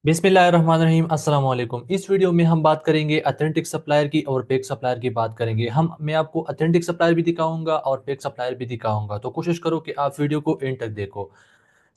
बिस्मिल्लाहिर्रहमानिर्रहीम अस्सलाम वालेकुम। इस वीडियो में हम बात करेंगे ऑथेंटिक सप्लायर की और फेक सप्लायर की बात करेंगे। मैं आपको ऑथेंटिक सप्लायर भी दिखाऊंगा और फेक सप्लायर भी दिखाऊंगा, तो कोशिश करो कि आप वीडियो को एंड तक देखो।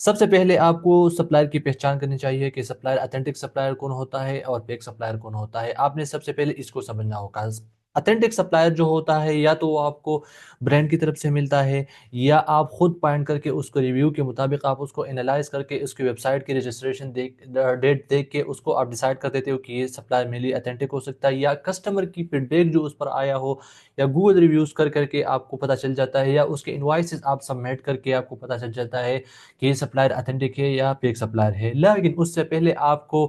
सबसे पहले आपको सप्लायर की पहचान करनी चाहिए कि सप्लायर ऑथेंटिक सप्लायर कौन होता है और फेक सप्लायर कौन होता है। आपने सबसे पहले इसको समझना होगा। ऑथेंटिक सप्लायर जो होता है या तो वो आपको ब्रांड की तरफ से मिलता है, या आप खुद पॉइंट करके उसको रिव्यू के मुताबिक आप उसको एनालाइज करके उसकी वेबसाइट की रजिस्ट्रेशन डेट देख के उसको आप डिसाइड कर देते हो कि ये सप्लायर मेरे लिए ऑथेंटिक हो सकता है, या कस्टमर की फीडबैक जो उस पर आया हो, या गूगल रिव्यूज कर करके आपको पता चल जाता है, या उसके इनवॉइसेस आप सबमिट करके आपको पता चल जाता है कि ये सप्लायर ऑथेंटिक है या फेक सप्लायर है। लेकिन उससे पहले आपको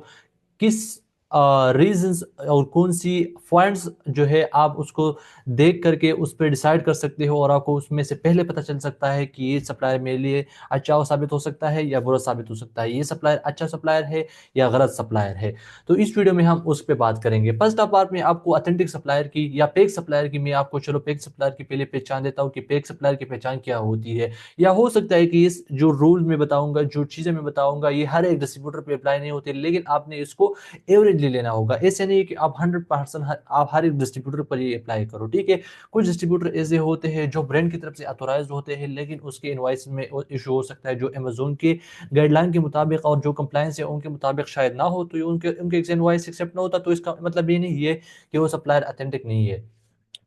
किस रीजंस और कौन सी पॉइंट्स जो है आप उसको देख करके उस पर डिसाइड कर सकते हो, और आपको उसमें से पहले पता चल सकता है कि ये सप्लायर मेरे लिए अच्छा साबित हो सकता है या बुरा साबित हो सकता है, ये सप्लायर अच्छा सप्लायर है या गलत सप्लायर है। तो इस वीडियो में हम उस पर बात करेंगे। फर्स्ट ऑफ पार्ट में आपको ऑथेंटिक सप्लायर की या फेक सप्लायर की, मैं आपको चलो फेक सप्लायर की पहले पहचान देता हूँ कि फेक सप्लायर की पहचान क्या होती है। या हो सकता है कि इस जो रूल में बताऊंगा, जो चीजें मैं बताऊंगा, ये हर एक डिस्ट्रीब्यूटर पे अप्लाई नहीं होती, लेकिन आपने इसको एवरेजली लेना होगा। ऐसे नहीं कि आप 100% आप हर एक डिस्ट्रीब्यूटर पर ये अप्लाई करो, ठीक है। कुछ डिस्ट्रीब्यूटर ऐसे होते हैं जो ब्रांड की तरफ से ऑथोराइज होते हैं, लेकिन उसके इनवाइस में इशू हो सकता है जो अमेजोन के गाइडलाइन के मुताबिक और जो कंप्लायंस है उनके मुताबिक शायद ना हो, तो ये उनके उनके इनवाइस एक्सेप्ट ना होता, तो इसका मतलब ये नहीं है कि वो सप्लायर ऑथेंटिक नहीं है।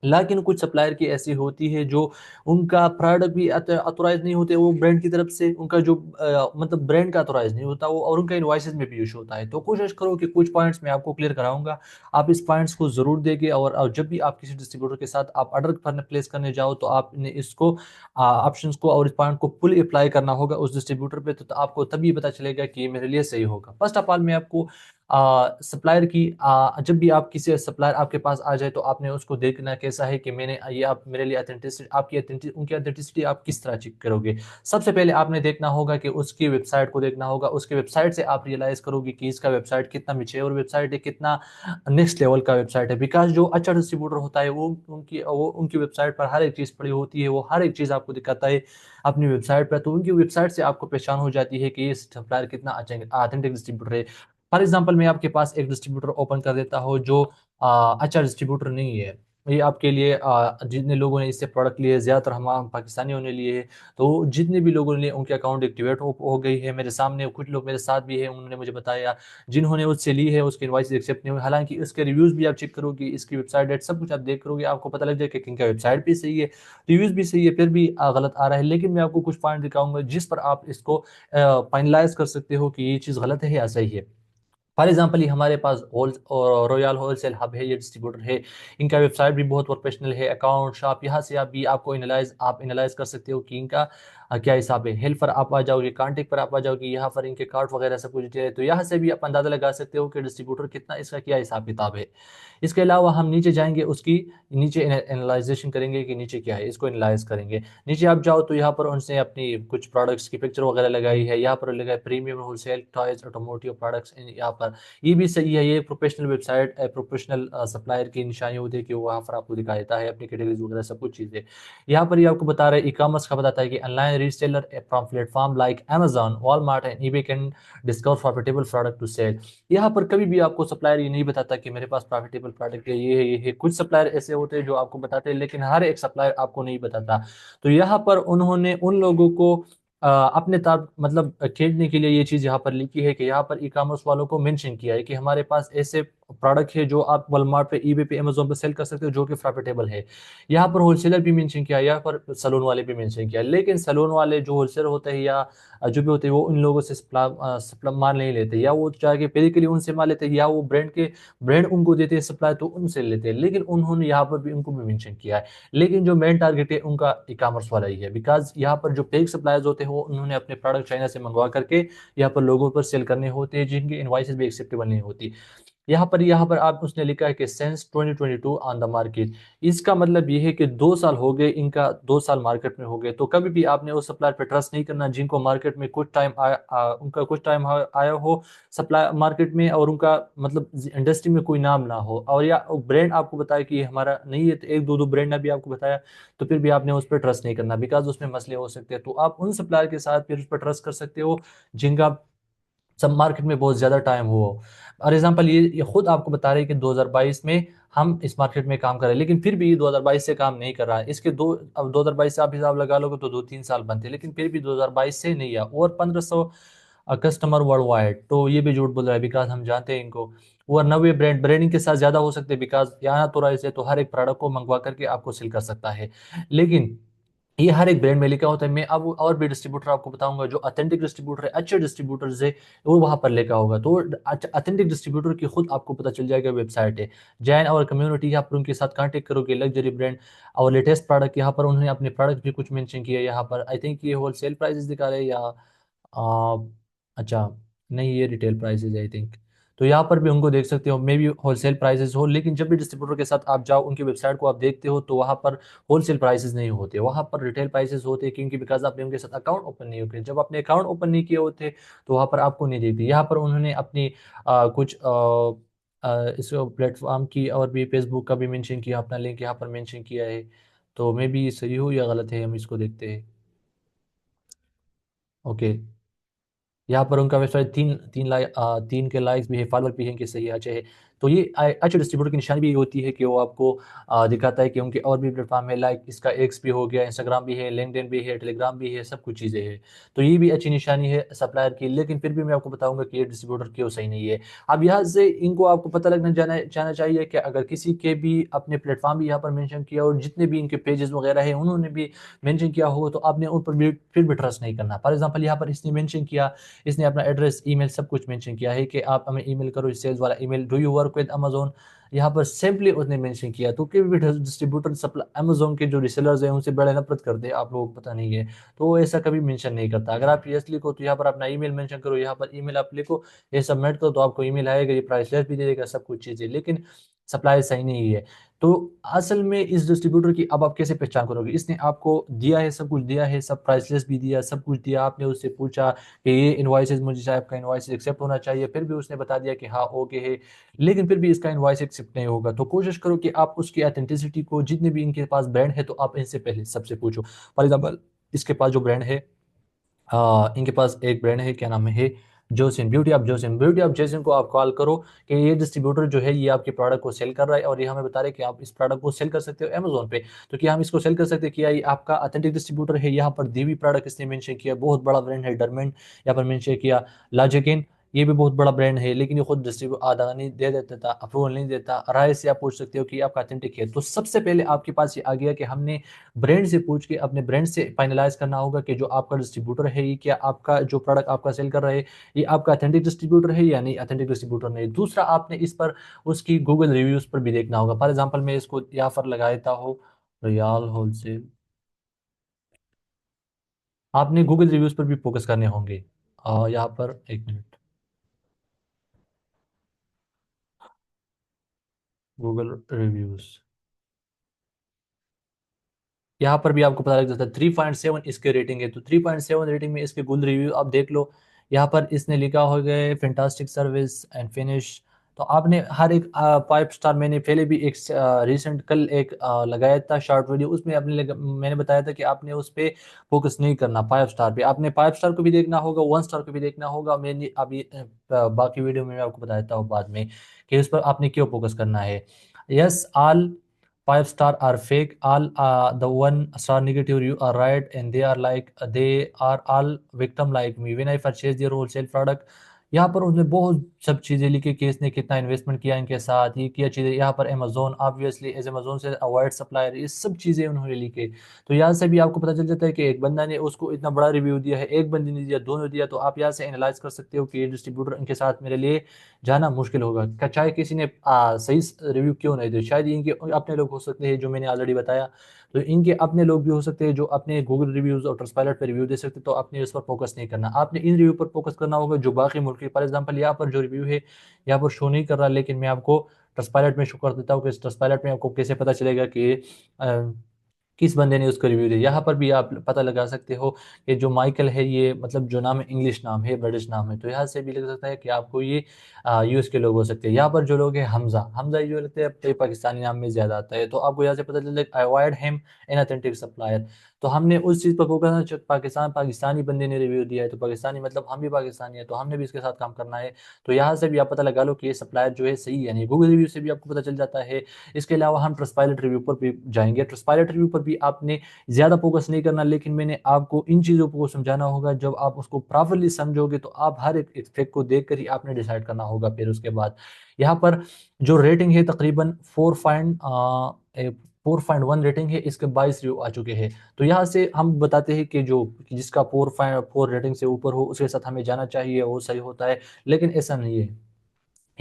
लेकिन कुछ सप्लायर की ऐसी होती है जो उनका प्रोडक्ट भी ऑथोराइज नहीं होते, वो ब्रांड की तरफ से उनका जो मतलब ब्रांड का ऑथोराइज नहीं होता वो, और उनका इनवॉइसेस में भी इशू होता है। तो कोशिश करो कि कुछ पॉइंट्स मैं आपको क्लियर कराऊंगा, आप इस पॉइंट्स को जरूर देंगे। और जब भी आप किसी डिस्ट्रीब्यूटर के साथ आप ऑर्डर करने प्लेस करने जाओ, तो आपने इसको ऑप्शंस को और इस पॉइंट को फुल अप्लाई करना होगा उस डिस्ट्रीब्यूटर पे, तो आपको तभी पता चलेगा कि ये मेरे लिए सही होगा। फर्स्ट ऑफ ऑल मैं आपको सप्लायर की जब भी आप किसी सप्लायर आपके पास आ जाए, तो आपने उसको देखना कैसा है कि मैंने ये आप मेरे लिए ऑथेंटिसिटी आपकी उनकी ऑथेंटिसिटी आप किस तरह चेक करोगे। सबसे पहले आपने देखना होगा कि उसकी वेबसाइट को देखना होगा। उसके वेबसाइट से आप रियलाइज करोगे कि इसका वेबसाइट कितना मिच्योर वेबसाइट है, कितना नेक्स्ट लेवल का वेबसाइट है। बिकॉज जो अच्छा डिस्ट्रीब्यूटर होता है वो उनकी वेबसाइट पर हर एक चीज़ पड़ी होती है, वो हर एक चीज़ आपको दिखाता है अपनी वेबसाइट पर, तो उनकी वेबसाइट से आपको पहचान हो जाती है कि ये सप्लायर कितना ऑथेंटिक डिस्ट्रीब्यूटर है। फॉर एग्जाम्पल मैं आपके पास एक डिस्ट्रीब्यूटर ओपन कर देता हूँ जो अच्छा डिस्ट्रीब्यूटर नहीं है। ये आपके लिए जितने लोगों ने इससे प्रोडक्ट लिए, ज़्यादातर हम पाकिस्तानियों ने लिए हैं, तो जितने भी लोगों ने लिए उनके अकाउंट एक्टिवेट हो गई है। मेरे सामने कुछ लोग मेरे साथ भी हैं, उन्होंने मुझे बताया जिन्होंने उससे ली है उसके इनवॉइस एक्सेप्ट नहीं हुए। हालांकि इसके रिव्यूज़ भी आप चेक करोगे, इसकी वेबसाइट डेट सब कुछ आप देख करोगे, आपको पता लग जाएगा कि इनका वेबसाइट भी सही है, रिव्यूज़ भी सही है, फिर भी गलत आ रहा है। लेकिन मैं आपको कुछ पॉइंट दिखाऊंगा जिस पर आप इसको फाइनलाइज कर सकते हो कि ये चीज़ गलत है या सही है। फॉर एग्जाम्पल ये हमारे पास होल और रॉयल होलसेल हब है, ये डिस्ट्रीब्यूटर है। इनका वेबसाइट भी बहुत प्रोफेशनल है, अकाउंट शॉप, यहाँ से आप एनालाइज कर सकते हो कि इनका क्या हिसाब है। हेल्प पर आप आ जाओगे, कॉन्टेक्ट पर आप आ जाओगे, यहाँ पर इनके कार्ड वगैरह सब कुछ डिटेल है, तो यहाँ से भी आप अंदाजा लगा सकते हो कि डिस्ट्रीब्यूटर कितना, इसका क्या हिसाब किताब है। इसके अलावा हम नीचे जाएंगे, उसकी नीचे एनालाइजेशन करेंगे कि नीचे क्या है, इसको एनालाइज करेंगे। नीचे आप जाओ तो यहाँ पर उनसे अपनी कुछ प्रोडक्ट्स की पिक्चर वगैरह लगाई है, यहाँ पर लगा है premium wholesale toys automotive products, यहाँ पर ये भी सही है। ये प्रोफेशनल वेबसाइट प्रोफेशनल सप्लायर की निशानी होती है कि वो वहाँ पर आपको दिखा देता है अपनी कैटेगरीज वगैरह सब कुछ चीज़ें। यहाँ पर ये आपको बता रहा है, ई कॉमर्स का बताता है कि online reseller from platform like Amazon, Walmart and eBay can discover profitable product to sell. यहाँ पर कभी भी आपको सप्लायर ये नहीं बताता कि मेरे पास प्रॉफिटेबल प्रोडक्ट है, ये है ये है। कुछ सप्लायर ऐसे होते हैं जो आपको बताते हैं, लेकिन हर एक सप्लायर आपको नहीं बताता। तो यहाँ पर उन्होंने उन लोगों को अपने तार मतलब खींचने के लिए ये चीज़ यहाँ पर लिखी है कि यहाँ पर ई कॉमर्स वालों को मेंशन किया है कि हमारे पास ऐसे प्रोडक्ट है जो आप वॉलमार्ट पे, ईबे पे, अमेजोन पे सेल कर सकते हो जो कि प्रॉफिटेबल है। यहाँ पर होलसेलर भी मेंशन किया, यहाँ पर सलून वाले भी मेंशन किया। लेकिन सलून वाले जो होलसेलर होते हैं या जो भी होते हैं, वो उन लोगों से सप्लाई माल नहीं लेते, या वो जाके बेसिकली उनसे माल लेते हैं, या वो ब्रांड उनको देते हैं सप्लाई तो उनसे लेते हैं। लेकिन उन्होंने यहाँ पर भी उनको भी मेंशन किया है। लेकिन जो मेन टारगेट है उनका ई कॉमर्स वाला ही है, बिकॉज यहाँ पर जो फेक सप्लायर्स होते हैं वो उन्होंने अपने प्रोडक्ट चाइना से मंगवा करके यहाँ पर लोगों पर सेल करने होते हैं, जिनकी इनवाइसेस भी एक्सेप्टेबल नहीं होती। यहाँ पर आप उसने लिखा है कि सेंस 2022 ऑन द मार्केट। इसका मतलब ये है कि 2 साल हो गए, इनका 2 साल मार्केट में हो गए। तो कभी भी आपने उस सप्लायर पे ट्रस्ट नहीं करना जिनको मार्केट में कुछ टाइम उनका कुछ टाइम आया हो सप्लाई मार्केट में, और उनका मतलब इंडस्ट्री में कोई नाम ना हो, और या ब्रांड आपको बताया कि ये हमारा नहीं है, तो एक दो दो ब्रांड ने भी आपको बताया, तो फिर भी आपने उस पर ट्रस्ट नहीं करना, बिकॉज उसमें मसले हो सकते हैं। तो आप उन सप्लायर के साथ फिर उस पर ट्रस्ट कर सकते हो जिनका सब मार्केट में बहुत ज़्यादा टाइम हुआ। फॉर एग्ज़ाम्पल ये खुद आपको बता रहे हैं कि 2022 में हम इस मार्केट में काम कर रहे हैं, लेकिन फिर भी ये 2022 से काम नहीं कर रहा है। इसके दो अब 2022 से आप हिसाब लगा लोगे तो 2-3 साल बनते हैं, लेकिन फिर भी 2022 से नहीं आया और 1500 कस्टमर वर्ल्ड वाइड, तो ये भी झूठ बोल रहा है बिकॉज़ हम जानते हैं इनको। और नए ब्रांडिंग के साथ ज़्यादा हो सकते हैं बिकॉज़ यहाँ तो ऐसे तो हर एक प्रोडक्ट को मंगवा करके आपको सेल कर सकता है। लेकिन ये हर एक ब्रांड में लिखा होता है। मैं अब और भी डिस्ट्रीब्यूटर आपको बताऊँगा जो ऑथेंटिक डिस्ट्रीब्यूटर है, अच्छे डिस्ट्रीब्यूटर्स है, वो वहाँ पर लिखा होगा। तो ऑथेंटिक डिस्ट्रीब्यूटर की खुद आपको पता चल जाएगा, वेबसाइट है। जॉइन आवर कम्युनिटी, यहाँ पर उनके साथ कॉन्टैक्ट करोगे, लग्जरी ब्रांड और लेटेस्ट प्रोडक्ट, यहाँ पर उन्होंने अपने प्रोडक्ट भी कुछ मेंशन किया है यहाँ पर। आई थिंक ये होलसेल प्राइसेस दिखा रहे हैं या अ, अच्छा, नहीं ये रिटेल प्राइसेस है आई थिंक। तो यहाँ पर भी उनको देख सकते हो, मे बी होलसेल प्राइसेस हो, लेकिन जब भी डिस्ट्रीब्यूटर के साथ आप जाओ, उनकी वेबसाइट को आप देखते हो तो वहाँ पर होलसेल प्राइसेस नहीं होते, वहाँ पर रिटेल प्राइसेस होते हैं, क्योंकि बिकॉज आपने उनके साथ अकाउंट ओपन नहीं किया। जब आपने अकाउंट ओपन नहीं किए होते तो वहाँ पर आपको नहीं देखते। यहाँ पर उन्होंने अपनी कुछ इस प्लेटफॉर्म की और भी फेसबुक का भी मेंशन किया, अपना लिंक यहाँ पर मेंशन किया है। तो मे बी सही हो या गलत है, हम इसको देखते हैं। ओके, यहाँ पर उनका वेबसाइट 3 के लाइक्स भी है, फॉलोअर भी हैं कि सही अच्छे है। तो ये अच्छे डिस्ट्रीब्यूटर की निशानी भी ये होती है कि वो आपको दिखाता है कि उनके और भी प्लेटफॉर्म है, लाइक इसका एक्स भी हो गया, इंस्टाग्राम भी है, लिंक्डइन भी है, टेलीग्राम भी है, सब कुछ चीज़ें हैं। तो ये भी अच्छी निशानी है सप्लायर की, लेकिन फिर भी मैं आपको बताऊंगा कि ये डिस्ट्रीब्यूटर क्यों सही नहीं है। अब यहाँ से इनको आपको पता लगना जाना जाना चाहिए कि अगर किसी के भी अपने प्लेटफॉर्म भी यहाँ पर मेंशन किया और जितने भी इनके पेजेस वगैरह है उन्होंने भी मेंशन किया हो, तो आपने उन पर भी फिर भी ट्रस्ट नहीं करना। फॉर एग्जाम्पल यहाँ पर इसने मेंशन किया, इसने अपना एड्रेस, ईमेल सब कुछ मेंशन किया है कि आप हमें ईमेल करो, सेल्स वाला email, do you work with Amazon, यहाँ पर सिंपली उसने मेंशन किया। तो कोई भी डिस्ट्रीब्यूटर सप्लाई अमेज़न के जो रीसेलर्स हैं उनसे बड़े नफ़रत करते हैं, आप लोगों को पता नहीं है। तो वो ऐसा कभी मेंशन नहीं करता। अगर आप यस लिखो तो यहाँ पर अपना ईमेल मेंशन करो, यहाँ पर ईमेल आप लिखो, ये सबमिट करो तो आपको ईमेल आएगा, ये प्राइसलेस भी दे देगा, सब कुछ चीज़ें, लेकिन सप्लाई सही नहीं है। तो असल में इस डिस्ट्रीब्यूटर की अब आप कैसे पहचान करोगे? इसने आपको दिया है, सब कुछ दिया है, सब प्राइसलेस भी दिया, सब कुछ दिया, आपने उससे पूछा कि ये इनवॉइसेस मुझे चाहिए, आपका इनवॉइस एक्सेप्ट होना चाहिए, फिर भी उसने बता दिया कि हाँ ओके है, लेकिन फिर भी इसका इनवॉइस एक्सेप्ट नहीं होगा। तो कोशिश करो कि आप उसकी ऑथेंटिसिटी को, जितने भी इनके पास ब्रांड है तो आप इनसे पहले सबसे पूछो। फॉर एग्जाम्पल इसके पास जो ब्रांड है, इनके पास एक ब्रांड है, क्या नाम है, जोसिन ब्यूटी। आप जोसिन ब्यूटी आप जैसिन को आप कॉल करो कि ये डिस्ट्रीब्यूटर जो है ये आपके प्रोडक्ट को सेल कर रहा है और ये हमें बता रहे हैं कि आप इस प्रोडक्ट को सेल कर सकते हो अमेजोन पे। तो क्या हम इसको सेल कर सकते हैं? क्या ये आपका ऑथेंटिक डिस्ट्रीब्यूटर है? यहाँ पर देवी प्रोडक्ट इसने मेंशन किया, बहुत बड़ा ब्रांड है, डरमेंट यहाँ पर मेंशन किया, लाजिकिन ये भी बहुत बड़ा ब्रांड है, लेकिन ये खुद डिस्ट्रीब्यूट आधा नहीं दे देता था, अप्रूवल नहीं देता। राय से आप पूछ सकते हो कि आपका ऑथेंटिक है। तो सबसे पहले आपके पास ये आ गया कि हमने ब्रांड से पूछ के अपने ब्रांड से फाइनलाइज करना होगा कि जो आपका डिस्ट्रीब्यूटर है, ये क्या आपका जो प्रोडक्ट आपका सेल कर रहा है ये आपका अथेंटिक डिस्ट्रीब्यूटर है या नहीं, अथेंटिक डिस्ट्रीब्यूटर नहीं। दूसरा, आपने इस पर उसकी गूगल रिव्यूज पर भी देखना होगा। फॉर एग्जांपल मैं इसको यहाँ पर लगा देता हूँ, रियाल होलसेल, आपने गूगल रिव्यूज पर भी फोकस करने होंगे। यहाँ पर एक मिनट, गूगल रिव्यूज, यहाँ पर भी आपको पता लग जाता है 3.7 इसके रेटिंग है। तो 3.7 रेटिंग में इसके गुड रिव्यू आप देख लो। यहाँ पर इसने लिखा हो गया फैंटास्टिक सर्विस एंड फिनिश। तो आपने हर एक 5 स्टार, मैंने पहले भी एक रिसेंट कल एक लगाया था शॉर्ट वीडियो, उसमें मैंने बताया था कि आपने उस पर फोकस नहीं करना, 5 स्टार पे आपने 5 स्टार को भी देखना होगा, 1 स्टार को भी देखना होगा। मैंने अभी बाकी वीडियो में मैं आपको बता देता हूँ बाद में कि उस पर आपने क्यों फोकस करना है। Yes, all 5 star are fake. All the 1 star negative review are right, and they are all victim like me. When I purchase their wholesale product, यहाँ पर उसने बहुत सब चीज़ें लिखी कि इसने कितना इन्वेस्टमेंट किया इनके साथ, ये किया चीज़ें। यहाँ पर अमेजोन, ऑब्वियसली एज अमेजोन से अवॉइड सप्लायर, ये सब चीज़ें उन्होंने लिखी। तो यहाँ से भी आपको पता चल जाता है कि एक बंदा ने उसको इतना बड़ा रिव्यू दिया है, एक बंदे ने दिया, दोनों दिया। तो आप यहाँ से एनालाइज कर सकते हो कि ये डिस्ट्रीब्यूटर इनके साथ मेरे लिए जाना मुश्किल होगा। चाहे किसी ने सही रिव्यू क्यों नहीं दिया, शायद इनके अपने लोग हो सकते हैं जो मैंने ऑलरेडी बताया। तो इनके अपने लोग भी हो सकते हैं जो अपने गूगल रिव्यूज़ और ट्रस्टपाइलट पर रिव्यू दे सकते हैं। तो आपने इस पर फोकस नहीं करना, आपने इन रिव्यू पर फोकस करना होगा जो बाकी मुल्क के। फॉर एग्जांपल यहाँ पर जो रिव्यू है यहाँ पर शो नहीं कर रहा, लेकिन मैं आपको ट्रस्टपाइलट में शो कर देता हूँ कि ट्रस्टपाइलट में आपको कैसे पता चलेगा कि किस बंदे ने उसको रिव्यू दिया। यहाँ पर भी आप पता लगा सकते हो कि जो माइकल है, ये मतलब जो नाम है इंग्लिश नाम है, ब्रिटिश नाम है। तो यहाँ से भी लग सकता है कि आपको ये यूएस के लोग हो सकते हैं। यहाँ पर जो लोग हैं, हमजा, हमजा ये जो लगता है, ये पाकिस्तानी नाम में ज़्यादा आता है। तो आपको यहाँ से पता चलता है avoid him in authentic supplier. तो हमने उस चीज़ पर फोकस करना, पाकिस्तानी बंदे ने रिव्यू दिया है तो पाकिस्तानी मतलब हम भी पाकिस्तानी है तो हमने भी इसके साथ काम करना है। तो यहाँ से भी आप पता लगा लो कि ये सप्लायर जो है सही है नहीं। गूगल रिव्यू से भी आपको पता चल जाता है। इसके अलावा हम ट्रस्टपाइलट रिव्यू पर भी जाएंगे। ट्रस्टपाइलट रिव्यू पर भी आपने ज़्यादा फोकस नहीं करना, लेकिन मैंने आपको इन चीज़ों को समझाना होगा। जब आप उसको प्रॉपरली समझोगे तो आप हर एक फैक्ट को देख कर ही आपने डिसाइड करना होगा। फिर उसके बाद यहाँ पर जो रेटिंग है तकरीबन 4.1 रेटिंग है, इसके 22 रिव्यू आ चुके हैं। तो यहाँ से हम बताते हैं कि जो जिसका 4 रेटिंग से ऊपर हो उसके साथ हमें जाना चाहिए, वो सही होता है। लेकिन ऐसा नहीं है।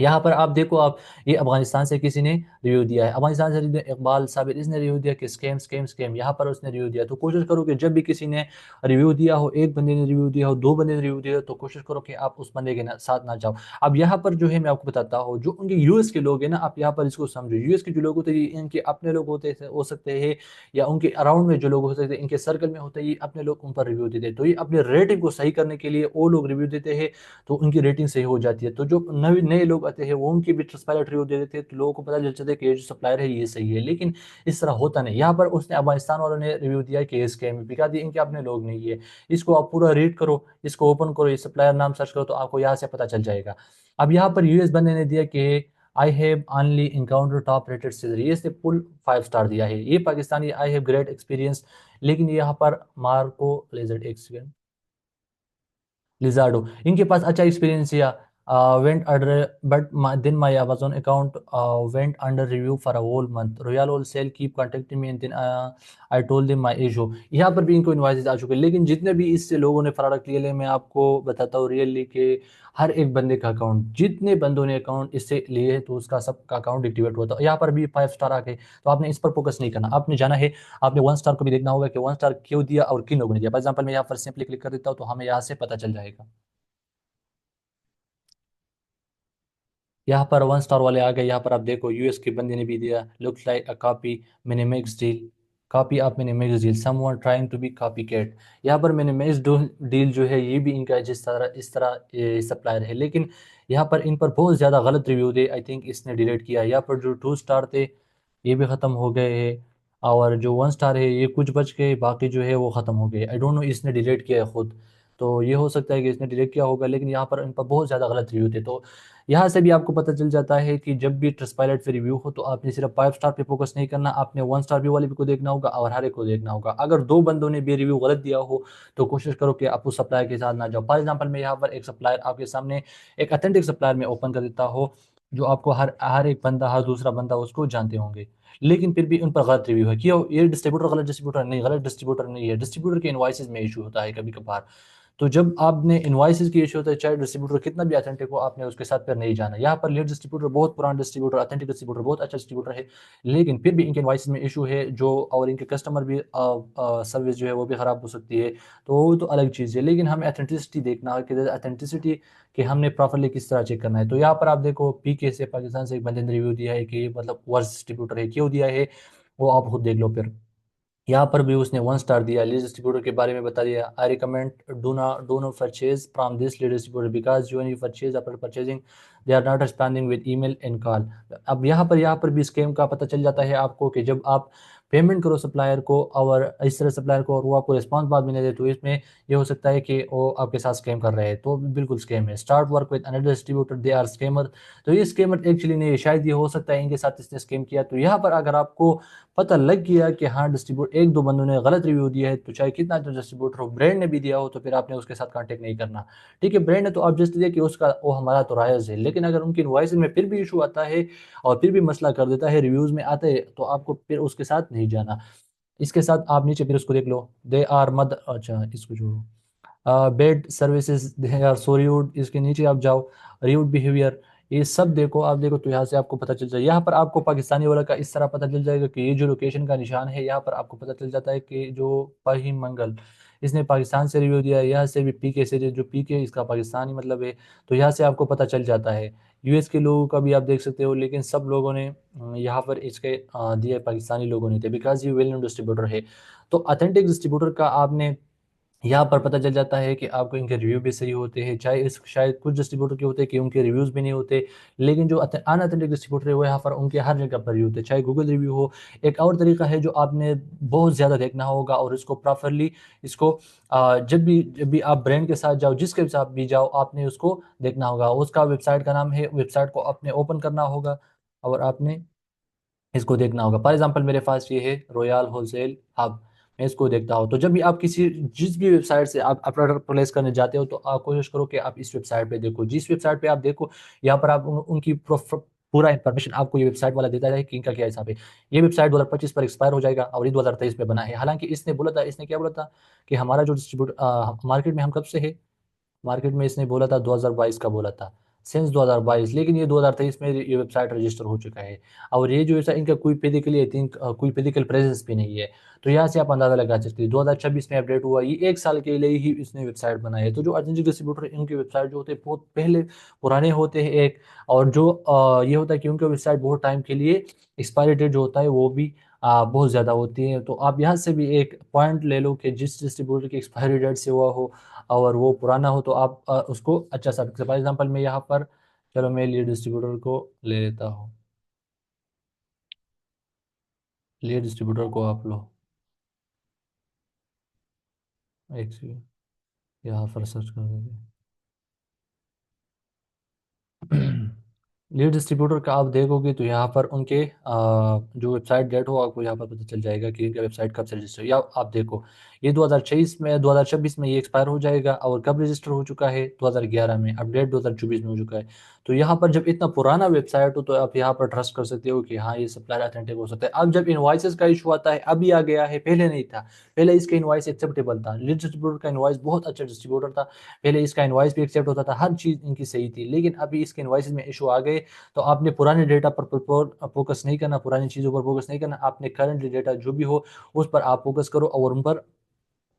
यहाँ पर आप देखो, आप ये अफगानिस्तान से किसी ने रिव्यू दिया है, अफगानिस्तान से इकबाल साबिर, इसने रिव्यू दिया कि स्कैम स्कैम स्कैम, यहाँ पर उसने रिव्यू दिया। तो कोशिश करो कि जब भी किसी ने रिव्यू दिया हो, एक बंदे ने रिव्यू दिया हो, दो बंदे ने रिव्यू दिया हो, तो कोशिश करो कि आप उस बंदे के साथ ना जाओ। अब यहाँ पर जो है मैं आपको बताता हूँ, जो उनके यूएस के लोग हैं ना, आप यहाँ पर इसको समझो। यूएस के जो लोग होते हैं इनके अपने लोग होते हो सकते हैं, या उनके अराउंड में जो लोग हो सकते हैं, इनके सर्कल में होते हैं, ये अपने लोग उन पर रिव्यू देते हैं। तो ये अपने रेटिंग को सही करने के लिए वो लोग रिव्यू देते हैं, तो उनकी रेटिंग सही हो जाती है। तो जो नए नए लोग आते हैं वो उनकी भी ट्रस्टपाइलट रिव्यू दे देते हैं, तो लोगों को पता चल जाता है कि ये जो सप्लायर है ये सही है। लेकिन इस तरह होता नहीं। यहाँ पर उसने अफगानिस्तान वालों ने रिव्यू दिया कि ये स्कैम है, बिका दिया, इनके अपने लोग नहीं है। इसको आप पूरा रीड करो, इसको ओपन करो, ये सप्लायर नाम सर्च करो, तो आपको यहाँ से पता चल जाएगा। अब यहाँ पर यूएस बंदे ने दिया कि I have only encounter top rated seizure, ये इसने फुल 5 स्टार दिया है। ये Pakistani I have great experience, लेकिन यहाँ पर मार्को लेजर्ड एक्सपीरियंस लिजार्डो, इनके पास अच्छा एक्सपीरियंस या went under but then my Amazon account went under review for a whole month, royal whole sale keep contacting me and then I told them my issue. यहाँ पर भी इनको इनवॉइसेस आ चुके हैं। लेकिन जितने भी इससे लोगों ने प्रोडक्ट लिए, मैं आपको बताता हूँ रियली कि हर एक बंदे का अकाउंट, जितने बंदों ने अकाउंट इससे लिए तो उसका सबका अकाउंट एक्टिवेट हुआ था। यहाँ पर भी 5 स्टार आ गए। तो आपने इस पर फोकस नहीं करना, आपने जाना है, आपने 1 स्टार को भी देखना होगा कि 1 स्टार क्यों दिया और किन लोगों ने दिया। फॉर एग्जाम्पल मैं यहाँ पर सिंपली क्लिक कर देता हूँ तो हमें यहाँ से पता चल जाएगा। यहाँ पर 1 स्टार वाले आ गए। यहाँ पर आप देखो यूएस के बंदे ने भी दिया, looks like a copy Minimax deal, copy of Minimax deal, someone trying to be copy cat. यहाँ पर मिनिमेक्स डील जो है ये भी इनका जिस तरह इस तरह सप्लायर है, लेकिन यहाँ पर इन पर बहुत ज़्यादा गलत रिव्यू थे। आई थिंक इसने डिलीट किया। यहाँ पर जो 2 स्टार थे ये भी ख़त्म हो गए हैं, और जो 1 स्टार है ये कुछ बच गए, बाकी जो है वो ख़त्म हो गए। आई डोंट नो इसने डिलीट किया है खुद, तो ये हो सकता है कि इसने डिलीट किया होगा। लेकिन यहाँ पर इन पर बहुत ज़्यादा गलत रिव्यू थे। तो यहाँ से भी आपको पता चल जाता है कि जब भी ट्रस्टपाइलट पे रिव्यू हो तो आपने सिर्फ 5 स्टार पे फोकस नहीं करना, आपने 1 स्टार व्यू वाले भी को देखना होगा और हर एक को देखना होगा। अगर दो बंदों ने भी रिव्यू गलत दिया हो तो कोशिश करो कि आप उस सप्लायर के साथ ना जाओ। फॉर एग्जाम्पल मैं यहाँ पर एक सप्लायर आपके सामने, एक अथेंटिक सप्लायर में ओपन कर देता हो, जो आपको हर हर एक बंदा, हर दूसरा बंदा उसको जानते होंगे, लेकिन फिर भी उन पर गलत रिव्यू है। क्यों? ये डिस्ट्रीब्यूटर गलत डिस्ट्रीब्यूटर नहीं, गलत डिस्ट्रीब्यूटर नहीं है, डिस्ट्रीब्यूटर के इनवॉइसेज में इशू होता है कभी कभार। तो जब आपने इनवॉइसेस की इशू होता है, चाहे डिस्ट्रीब्यूटर कितना भी अथेंटिक हो, आपने उसके साथ फिर नहीं जाना। यहाँ पर लीड डिस्ट्रीब्यूटर बहुत पुराना डिस्ट्रीब्यूटर, अथेंटिक डिस्ट्रीब्यूटर, बहुत अच्छा डिस्ट्रीब्यूटर है, लेकिन फिर भी इनके इनवॉइसेस में इशू है, जो और इनके कस्टमर भी सर्विस जो है वो भी ख़राब हो सकती है। तो वो तो अलग चीज़ है, लेकिन हमें अथेंटिसिटी देखना है कि अथेंटिसिटी कि हमने प्रॉपरली किस तरह चेक करना है। तो यहाँ पर आप देखो पीके से, पाकिस्तान से एक बंदे ने रिव्यू दिया है कि ये मतलब वर्स्ट डिस्ट्रीब्यूटर है। क्यों दिया है वो आप खुद देख लो। फिर यहाँ पर भी उसने 1 स्टार दिया, लीड डिस्ट्रीब्यूटर के बारे में बता दिया, I recommend do not purchase from this lead distributor because जो you purchase after purchasing they are not responding with email and call. अब यहाँ पर भी स्कैम का पता चल जाता है आपको कि जब आप पेमेंट करो सप्लायर को और इस तरह सप्लायर को और वो आपको रिस्पॉन्स बाद में नहीं दे, तो इसमें ये हो सकता है कि वो आपके साथ स्कैम कर रहे हैं। तो बिल्कुल स्कैम है। Start work with another distributor they are scammer. तो ये स्कैमर एक्चुअली नहीं है, शायद ये हो सकता है इनके साथ इसने स्कैम किया। तो यहाँ पर अगर आपको पता लग गया कि हाँ डिस्ट्रीब्यूटर एक दो बंदों ने गलत रिव्यू दिया है, तो चाहे कितना अच्छा डिस्ट्रीब्यूटर हो, ब्रांड ने भी दिया हो, तो फिर आपने उसके साथ कांटेक्ट नहीं करना। ठीक है, ब्रांड ने तो आप जस्ट दिया कि उसका वो हमारा तो रायज है, लेकिन अगर उनकी इनवॉइस में फिर भी इशू आता है और फिर भी मसला कर देता है, रिव्यूज में आते हैं, तो आपको फिर उसके साथ नहीं जाना। इसके साथ आप नीचे फिर उसको देख लो, दे आर मद, अच्छा इसको जोड़ो, bad services they are so rude, इसके नीचे आप जाओ, रूड बिहेवियर, ये सब देखो आप देखो। तो यहाँ से आपको पता चल जाएगा। यहाँ पर आपको पाकिस्तानी वाला का इस तरह पता चल जाएगा कि ये जो लोकेशन का निशान है, यहाँ पर आपको पता चल जाता है कि जो फहीम मंगल, इसने पाकिस्तान से रिव्यू दिया है। यहाँ से भी पीके से, जो पीके इसका पाकिस्तानी मतलब है, तो यहाँ से आपको पता चल जाता है। यूएस के लोगों का भी आप देख सकते हो, लेकिन सब लोगों ने यहाँ पर इसके दिए, पाकिस्तानी लोगों ने थे, बिकॉज ये वेल नोन डिस्ट्रीब्यूटर है। तो अथेंटिक डिस्ट्रीब्यूटर का आपने यहाँ पर पता चल जाता है कि आपको इनके रिव्यू भी सही होते हैं, चाहे इस शायद कुछ डिस्ट्रीब्यूटर के होते हैं कि उनके रिव्यूज़ भी नहीं होते, लेकिन जो अनऑथेंटिक डिस्ट्रीब्यूटर है वो यहाँ पर उनके हर जगह पर रिव्यू होते हैं, चाहे गूगल रिव्यू हो। एक और तरीका है जो आपने बहुत ज़्यादा देखना होगा और इसको प्रॉपरली इसको जब भी आप ब्रांड के साथ जाओ, जिसके साथ भी जाओ, आपने उसको देखना होगा। उसका वेबसाइट का नाम है, वेबसाइट को आपने ओपन करना होगा और आपने इसको देखना होगा। फॉर एग्ज़ाम्पल मेरे पास ये है रॉयल होलसेल हब, मैं इसको देखता हूँ। तो जब भी आप जिस भी वेबसाइट से आप प्रोडक्ट प्लेस करने जाते हो, तो आप कोशिश करो कि आप इस वेबसाइट पे देखो। जिस वेबसाइट पे आप देखो, यहाँ पर आप उनकी पूरा इन्फॉर्मेशन आपको ये वेबसाइट वाला देता है कि इनका क्या हिसाब है। ये वेबसाइट 2025 पर एक्सपायर हो जाएगा और ये 2023 में बना है। हालाँकि इसने क्या बोला था कि हमारा जो मार्केट में हम कब से है? मार्केट में इसने बोला था 2022 का बोला था, सिंस 2022, लेकिन ये 2023 में ये वेबसाइट रजिस्टर हो चुका है। और ये जो वेबसाइट इनका कोई फिजिकल प्रेजेंस भी नहीं है। तो यहाँ से आप अंदाज़ा लगा सकते हैं 2026 में अपडेट हुआ, ये 1 साल के लिए ही इसने वेबसाइट बनाई है। तो जो अजनबी डिस्ट्रीब्यूटर इनकी वेबसाइट जो होते हैं बहुत पहले पुराने होते हैं एक, और जो ये होता है कि उनका वेबसाइट बहुत टाइम के लिए एक्सपायरी डेट जो होता है वो भी बहुत ज़्यादा होती है। तो आप यहाँ से भी एक पॉइंट ले लो कि जिस डिस्ट्रीब्यूटर की एक्सपायरी डेट से हुआ हो और वो पुराना हो, तो आप उसको अच्छा सा फॉर एग्जांपल मैं यहाँ पर, चलो मैं लीड डिस्ट्रीब्यूटर को ले लेता हूँ। लीड डिस्ट्रीब्यूटर को आप लो, एक सेकंड, यहाँ पर सर्च कर दीजिए। लीड डिस्ट्रीब्यूटर का आप देखोगे तो यहाँ पर उनके जो वेबसाइट डेट हो आपको यहाँ पर पता चल जाएगा कि इनका वेबसाइट कब से रजिस्टर, या आप देखो ये 2026 में ये एक्सपायर हो जाएगा, और कब रजिस्टर हो चुका है 2011 में, अपडेट 2024 में हो चुका है। तो यहाँ पर जब इतना पुराना वेबसाइट हो तो आप यहाँ पर ट्रस्ट कर सकते हो कि हाँ ये सप्लायर अथेंटिक हो सकता है। अब जब इनवॉइसेस का इशू आता है, अभी आ गया है, पहले नहीं था। पहले इसका इनवॉइस एक्सेप्टेबल था, लीड डिस्ट्रीब्यूटर का इनवॉइस बहुत अच्छा डिस्ट्रीब्यूटर था, पहले इसका इनवॉइस भी एक्सेप्ट होता था, हर चीज़ इनकी सही थी। लेकिन अभी इसके इनवॉइस में इशू आ गए। तो आपने पुराने डेटा पर फोकस नहीं करना, पुरानी चीज़ों पर फोकस नहीं करना, आपने करंट डेटा जो भी हो उस पर आप फोकस करो और उन पर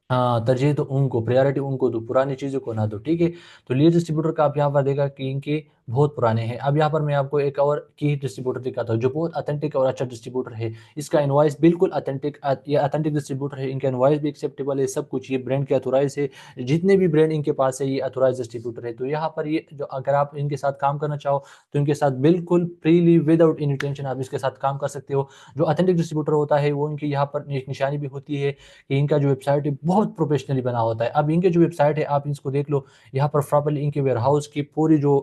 हाँ, तरजीह तो उनको, प्रायोरिटी उनको दो, पुरानी चीज़ों को ना दो, ठीक है? तो लीड डिस्ट्रीब्यूटर का आप यहाँ पर देखा कि इनके बहुत पुराने हैं। अब यहाँ पर मैं आपको एक और की डिस्ट्रीब्यूटर दिखाता हूँ, जो बहुत ऑथेंटिक और अच्छा डिस्ट्रीब्यूटर है। इसका इनवॉइस बिल्कुल ऑथेंटिक ये ऑथेंटिक डिस्ट्रीब्यूटर है, इनका इनवॉइस भी एक्सेप्टेबल है, सब कुछ, ये ब्रांड के ऑथोराइज़ है। जितने भी ब्रांड इनके पास है, ये ऑथोराइज़ डिस्ट्रीब्यूटर है। तो यहाँ पर ये जो अगर आप इनके साथ काम करना चाहो, तो इनके साथ बिल्कुल फ्रीली विदाउट एनी टेंशन आप इसके साथ काम कर सकते हो। जो ऑथेंटिक डिस्ट्रीब्यूटर होता है, वो इनकी यहाँ पर एक निशानी भी होती है कि इनका जो वेबसाइट है बहुत प्रोफेशनली बना होता है। अब इनके जो वेबसाइट है आप इसको देख लो, यहाँ पर प्रॉपर्ली इनके वेयरहाउस की पूरी जो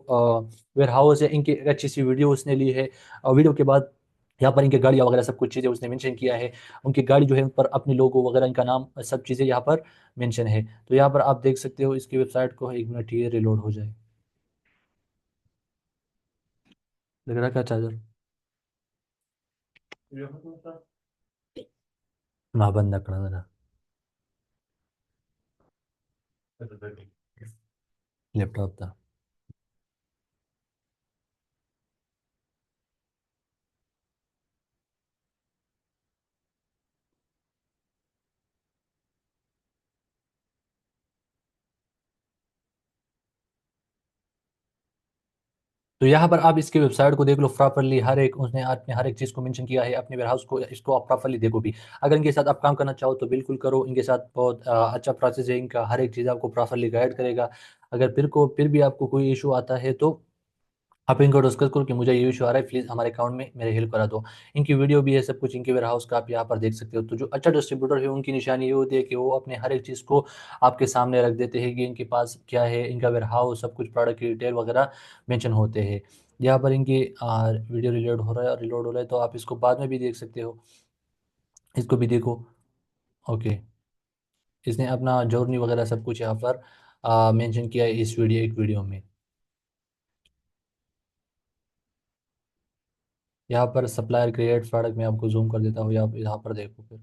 वेयरहाउस है, इनकी एक अच्छी सी वीडियो उसने ली है, और वीडियो के बाद यहाँ पर इनके गाड़ियाँ वगैरह सब कुछ चीज़ें उसने मेंशन किया है। उनकी गाड़ी जो है उन पर अपने लोगो वगैरह, इनका नाम, सब चीज़ें यहाँ पर मेंशन है। तो यहाँ पर आप देख सकते हो इसकी वेबसाइट को, 1 मिनट ये रिलोड हो जाए। लग रहा है क्या चार्जर? ना बंद ना करना जरा, लैपटॉप था। तो यहाँ पर आप इसकी वेबसाइट को देख लो प्रॉपर्ली, हर एक उसने आपने हर एक चीज़ को मेंशन किया है अपने वेयरहाउस को, इसको आप प्रॉपर्ली देखो भी। अगर इनके साथ आप काम करना चाहो तो बिल्कुल करो, इनके साथ बहुत अच्छा प्रोसेस है इनका, हर एक चीज़ आपको प्रॉपर्ली गाइड करेगा। अगर फिर भी आपको कोई इशू आता है तो आप इनको डिस्कस करो कि मुझे ये इशू आ रहा है, प्लीज़ हमारे अकाउंट में मेरे हेल्प करा दो। इनकी वीडियो भी है, सब कुछ इनके वेयरहाउस का आप यहाँ पर देख सकते हो। तो जो अच्छा डिस्ट्रीब्यूटर है उनकी निशानी ये होती है कि वो अपने हर एक चीज़ को आपके सामने रख देते हैं कि इनके पास क्या है, इनका वेयरहाउस, सब कुछ प्रोडक्ट की डिटेल वगैरह मेंशन होते हैं। यहाँ पर इनकी वीडियो रिलोड हो रहा है, तो आप इसको बाद में भी देख सकते हो। इसको भी देखो। ओके, इसने अपना जर्नी वगैरह सब कुछ यहाँ पर मेंशन किया है इस एक वीडियो में। यहाँ पर सप्लायर क्रिएट प्रोडक्ट में आपको जूम कर देता हूँ, यहाँ पर देखो फिर।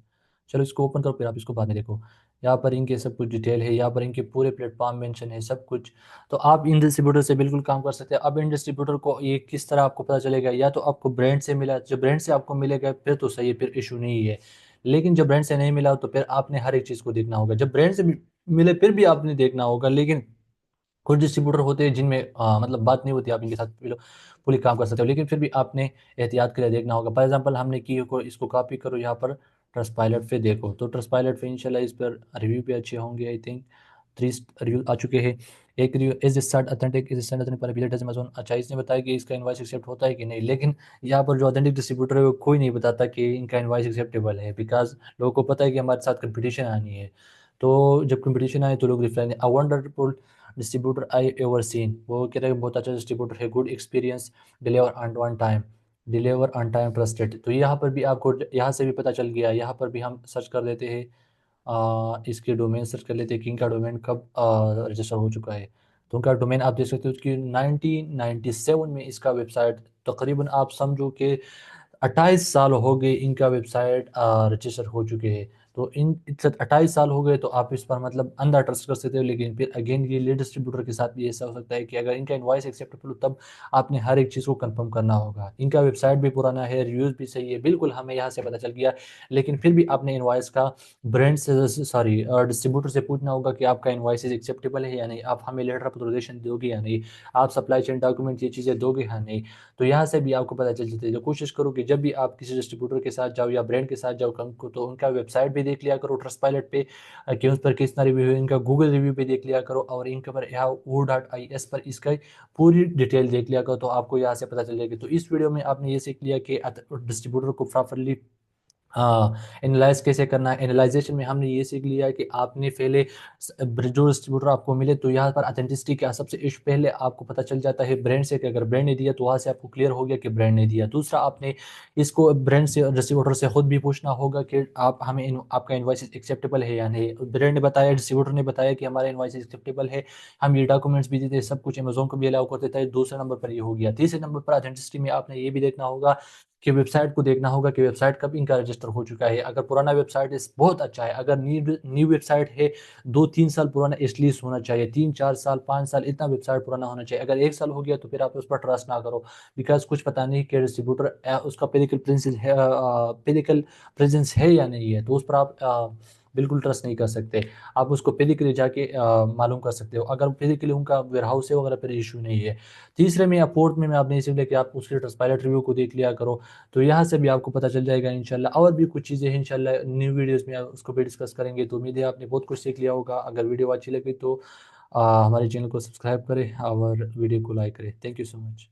चलो इसको ओपन करो, फिर आप इसको बाद में देखो। यहाँ पर इनके सब कुछ डिटेल है, यहाँ पर इनके पूरे प्लेटफॉर्म मेंशन है, सब कुछ। तो आप इन डिस्ट्रीब्यूटर से बिल्कुल काम कर सकते हैं। अब इन डिस्ट्रीब्यूटर को ये किस तरह आपको पता चलेगा, या तो आपको ब्रांड से मिला, जब ब्रांड से आपको मिलेगा फिर तो सही है, फिर इशू नहीं है। लेकिन जब ब्रांड से नहीं मिला तो फिर आपने हर एक चीज़ को देखना होगा। जब ब्रांड से मिले फिर भी आपने देखना होगा, लेकिन कुछ डिस्ट्रीब्यूटर होते हैं जिनमें मतलब बात नहीं होती, आप इनके साथ पूरी काम कर सकते हो, लेकिन फिर भी आपने एहतियात के लिए देखना होगा। फॉर एग्जांपल हमने की को इसको कॉपी करो यहाँ पर, ट्रस्टपाइलट पे देखो, तो ट्रस्टपाइलट पे इंशाल्लाह इस पर रिव्यू भी अच्छे होंगे। आई थिंक 3 रिव्यू आ चुके हैं। एक review is this site authentic, is this site authentic पर विजिट अमेज़न। अच्छा, इसने बताया कि इसका इनवॉइस एक्सेप्ट होता है कि नहीं, लेकिन यहाँ पर जो ऑथेंटिक डिस्ट्रीब्यूटर है वो कोई नहीं बताता कि इनका इनवॉइस एक्सेप्टेबल है, बिकॉज़ लोगों को पता है कि हमारे साथ कॉम्पिटिशन आनी है। तो जब कॉम्पिटिशन आए तो लोग रिप्लाई नहीं, a wonderful distributor I ever seen, वो कह रहा है बहुत अच्छा डिस्ट्रीब्यूटर है, good experience, deliver on time, trusted. तो यहाँ पर भी आपको यहाँ से भी पता चल गया, यहाँ पर भी हम सर्च कर लेते हैं, इसके डोमेन सर्च कर लेते हैं कि इनका डोमेन कब रजिस्टर हो चुका है। तो उनका डोमेन आप देख सकते हो कि 1997 में इसका वेबसाइट, तकरीबन आप समझो कि 28 साल हो गए इनका वेबसाइट रजिस्टर हो चुके हैं। तो इन 28 साल हो गए तो आप इस पर मतलब अंधा ट्रस्ट कर सकते हो, लेकिन फिर अगेन ये लीड डिस्ट्रीब्यूटर के साथ भी ऐसा हो सकता है कि अगर इनका इनवॉइस एक्सेप्टेबल हो तब आपने हर एक चीज़ को कंफर्म करना होगा। इनका वेबसाइट भी पुराना है, रिव्यूज़ भी सही है, बिल्कुल हमें यहाँ से पता चल गया, लेकिन फिर भी आपने इनवॉइस का ब्रांड से सॉरी डिस्ट्रीब्यूटर से पूछना होगा कि आपका इनवॉइस एक्सेप्टेबल है या नहीं, आप हमें लेटर ऑफ ऑथराइजेशन दोगे या नहीं, आप सप्लाई चेन डॉक्यूमेंट ये चीज़ें दोगे या नहीं। तो यहाँ से भी आपको पता चल जाता है। तो कोशिश करो कि जब भी आप किसी डिस्ट्रीब्यूटर के साथ जाओ या ब्रांड के साथ जाओ तो उनका वेबसाइट भी देख लिया करो ट्रस्टपाइलट पे, कि उस पर कितना रिव्यू है, इनका गूगल रिव्यू भी देख लिया करो, और इनके पर यहाँ वो.is पर इसका पूरी डिटेल देख लिया करो, तो आपको यहाँ से पता चल जाएगी। तो इस वीडियो में आपने ये सीख लिया कि डिस्ट्रीब्यूटर को प्रॉपरली हाँ, एनालाइज़ कैसे करना है। एनालाइज़ेशन में हमने ये सीख लिया है कि आपने पहले जो डिस्ट्रीब्यूटर आपको मिले तो यहाँ पर ऑथेंटिसिटी का सबसे इश्यू पहले आपको पता चल जाता है ब्रांड से, कि अगर ब्रांड ने दिया तो वहाँ से आपको क्लियर हो गया कि ब्रांड ने दिया। दूसरा, आपने इसको ब्रांड से डिस्ट्रीब्यूटर से खुद भी पूछना होगा कि आप हमें आपका इनवॉइस एक्सेप्टेबल है या नहीं। ब्रांड ने बताया, डिस्ट्रीब्यूटर ने बताया कि हमारा इनवॉइस एक्सेप्टेबल है, हम ये डॉक्यूमेंट्स भी देते हैं, सब कुछ अमेज़न को भी अलाउ कर देता है। दूसरे नंबर पर ये हो गया। तीसरे नंबर पर ऑथेंटिसिटी में आपने ये भी देखना होगा कि वेबसाइट को देखना होगा कि वेबसाइट कब इनका रजिस्टर हो चुका है। अगर पुराना वेबसाइट बहुत अच्छा है, अगर न्यू वेबसाइट है 2-3 साल पुराना एटलीस्ट होना चाहिए, 3-4 साल, 5 साल इतना वेबसाइट पुराना होना चाहिए। अगर 1 साल हो गया तो फिर आप उस पर ट्रस्ट ना करो, बिकॉज़ कुछ पता नहीं कि डिस्ट्रीब्यूटर उसका फिजिकल प्रेज़ेंस है या नहीं है, तो उस पर आप बिल्कुल ट्रस्ट नहीं कर सकते। आप उसको फिजिकली जाके मालूम कर सकते हो। अगर फिजिकली उनका वेयरहाउस है वगैरह, फिर इश्यू नहीं है। तीसरे में या फोर्थ में आपने इसीलिए कि आप उसके ट्रस्टपाइलट रिव्यू को देख लिया करो, तो यहाँ से भी आपको पता चल जाएगा इंशाल्लाह। और भी कुछ चीज़ें हैं इंशाल्लाह न्यू वीडियोज़ में उसको भी डिस्कस करेंगे। तो उम्मीद है आपने बहुत कुछ सीख लिया होगा। अगर वीडियो अच्छी लगी तो हमारे चैनल को सब्सक्राइब करें और वीडियो को लाइक करें। Thank you so much.